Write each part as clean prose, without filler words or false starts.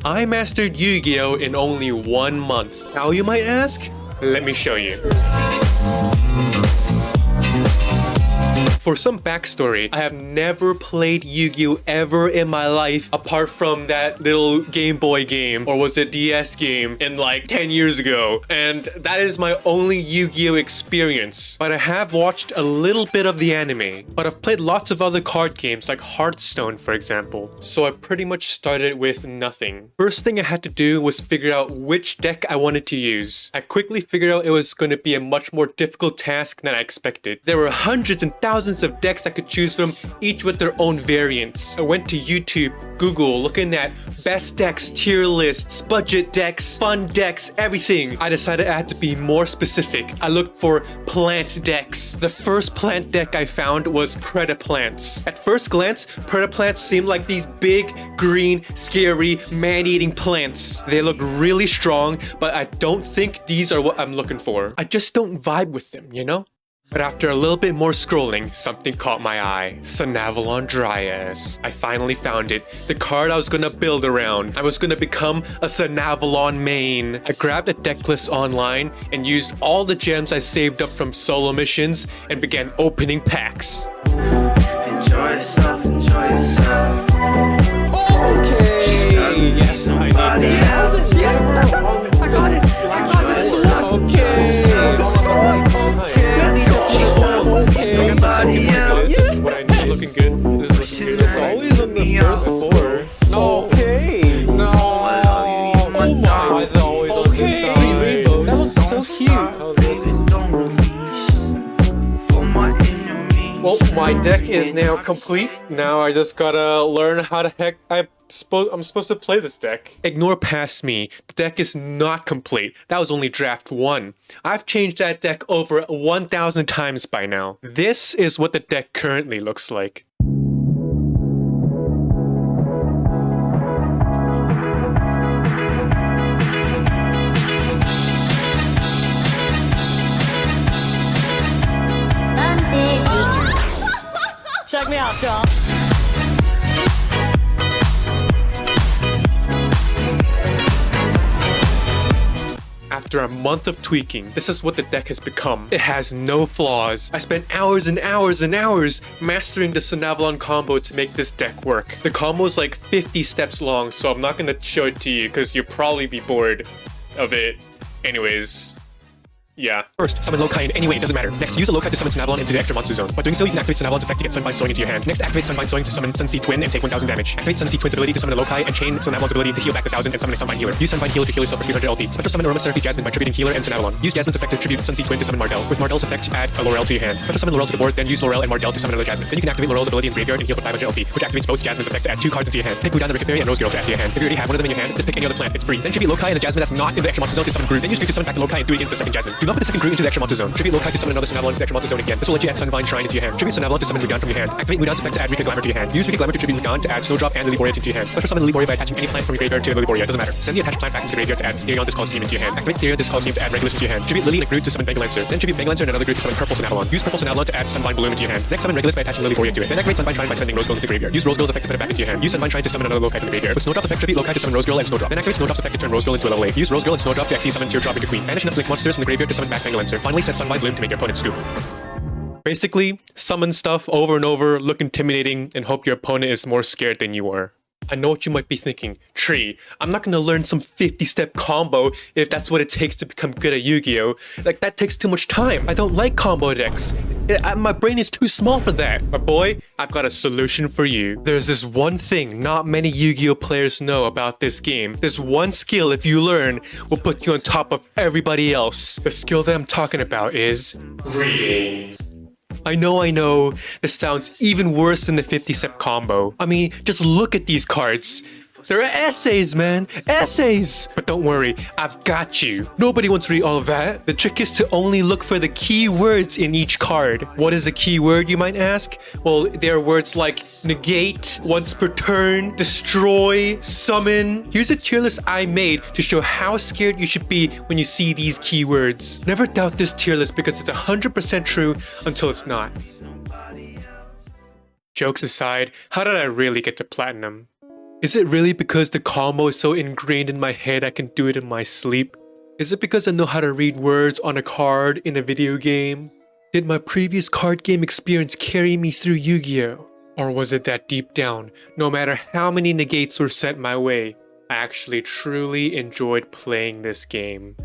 I mastered Yu-Gi-Oh! In only 1 month. How, you might ask? Let me show you. For some backstory, I have never played Yu-Gi-Oh! Ever in my life apart from that little Game Boy game, or was it DS game, in like 10 years ago. And that is my only Yu-Gi-Oh! Experience. But I have watched a little bit of the anime. But I've played lots of other card games like Hearthstone, for example. So I pretty much started with nothing. First thing I had to do was figure out which deck I wanted to use. I quickly figured out it was going to be a much more difficult task than I expected. There were hundreds and thousands of decks I could choose from, each with their own variants. I went to YouTube, Google, looking at best decks, tier lists, budget decks, fun decks, everything. I decided I had to be more specific. I looked for plant decks. The first plant deck I found was Predaplants. At first glance, Predaplants seemed like these big, green, scary, man-eating plants. They look really strong, but I don't think these are what I'm looking for. I just don't vibe with them, you know? But after a little bit more scrolling, something caught my eye. Sanavalon Dryas. I finally found it. The card I was gonna build around. I was gonna become a Sanavalon main. I grabbed a deck list online and used all the gems I saved up from solo missions and began opening packs. Enjoy yourself, enjoy yourself. Okay. Yes, I need this. I got it. Okay. I got the second one. This what I need. Looking good. This is looking good. It's always on the first floor. No. Okay. No. Oh my. Why is it always on this side? That looks so cute. Well, my deck is now complete. Now I just gotta learn how the heck I'm supposed to play this deck. Ignore past me. The deck is not complete. That was only draft 1. I've changed that deck over 1,000 times by now. This is what the deck currently looks like. Check me out, y'all. After a month of tweaking, this is what the deck has become. It has no flaws. I spent hours and hours and hours mastering the Sanavalon combo to make this deck work. The combo is like 50 steps long, so I'm not gonna show it to you because you'll probably be bored of it. Anyways. Yeah. First, summon Lokai in any way, it doesn't matter. Next, use a Lokai to summon Sanavalon into the extra monster zone. By doing so, you can activate Sanavalon's effect to get Sunvine Sowing into your hand. Next, activate Sunvine Sowing to summon Sunseed Twin and take 1000 damage. Activate Sunseed Twin's ability to summon a Lokai and chain Sanavalon's ability to heal back 1000 and summon a Sunvine Healer. Use Sunvine Healer to heal yourself for 300 LP. Special summon Aromatherapy Jasmine by tributing Healer and Sanavalon. Use Jasmine's effect to tribute Sunseed Twin to summon Mardell. With Mardell's effect, add a Laurel to your hand. Special summon Laurel to the board, then use Laurel and Mardell to summon another Jasmine. Then you can activate Laurel's ability in Graveyard and heal for 500 LP, which activates both Jasmine's effect to add 2 cards into your hand. Pick Mudan the Wicked Fairy and Rose Girl to add to your hand. If you already have one of them in your hand, just pick any other plant. It's free. Then tribute Lokai and the Jasmine that's not in the extra monster zone to summon Groove. Then use Groove to summon back the Lokai and do it into the second Jasmine. Do not put the second Groove into the extra monster zone. Tribute Lokai to summon another Sanavalon into the extra monster zone again. This will let you add Sunvine Shrine into your hand. Tribute Sanavalon to summon Mudan from your hand. Activate Mudan's effect to add Rika Glamour to your hand. Use Rika Glamour to tribute Mudan to add Snowdrop and Lily Borea into your hand. Special summon Lily Borea by attaching any plant from your graveyard to Lily Borea. Doesn't matter. Send the attached plant back into the graveyard to add Therion this Coliseum into your hand. Activate Therion this Coliseum to add Regulus into your hand. Tribute Lily and Groot to summon Bangalancer. Then tribute Bangalancer and another Groot to summon Purple Sanavalon. Use Purple Sanavalon to add Sunvine Bloom into your hand. Next, summon Regulus by attaching Lily Borea to it. Then activate Sunvine Shrine by sending Rose Girl into the graveyard. Use Rose Girl's effect to put it back into your hand. Use Sunvine Shrine to summon another Lokai from the graveyard. With Snowdrop's effect, tribute Lokai to summon Rose Girl and Snowdrop. Then activate Snowdrop's effect to turn Rose Girl into a level 8. Use Rose Girl and Snowdrop to XC summon Teardrop into Queen. Banish enough Link monsters from the graveyard to summon back Bangalancer. Finally, set Sunvine Bloom to make your opponent scoop. Basically, summon stuff over and over, look intimidating, and hope your opponent is more scared than you are. I know what you might be thinking. Tree, I'm not gonna learn some 50-step combo if that's what it takes to become good at Yu-Gi-Oh! Like, that takes too much time. I don't like combo decks. My brain is too small for that. But boy, I've got a solution for you. There's this one thing not many Yu-Gi-Oh! Players know about this game. This one skill, if you learn, will put you on top of everybody else. The skill that I'm talking about is reading. I know, this sounds even worse than the 50-step combo. I mean, just look at these cards. They're essays, man. Essays! But don't worry, I've got you. Nobody wants to read all of that. The trick is to only look for the key words in each card. What is a key word, you might ask? Well, there are words like negate, once per turn, destroy, summon. Here's a tier list I made to show how scared you should be when you see these keywords. Never doubt this tier list because it's 100% true until it's not. Jokes aside, how did I really get to platinum? Is it really because the combo is so ingrained in my head I can do it in my sleep? Is it because I know how to read words on a card in a video game? Did my previous card game experience carry me through Yu-Gi-Oh? Or was it that deep down, no matter how many negates were sent my way, I actually truly enjoyed playing this game?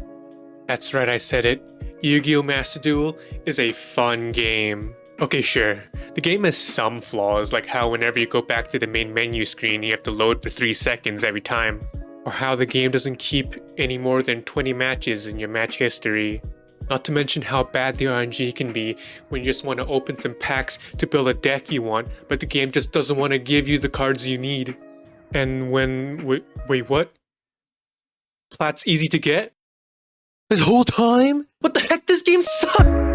That's right, I said it. Yu-Gi-Oh! Master Duel is a fun game. Okay, sure, the game has some flaws, like how whenever you go back to the main menu screen, you have to load for 3 seconds every time. Or how the game doesn't keep any more than 20 matches in your match history. Not to mention how bad the RNG can be when you just want to open some packs to build a deck you want, but the game just doesn't want to give you the cards you need. And when... wait, what? Plat's easy to get? This whole time? What the heck, this game sucks!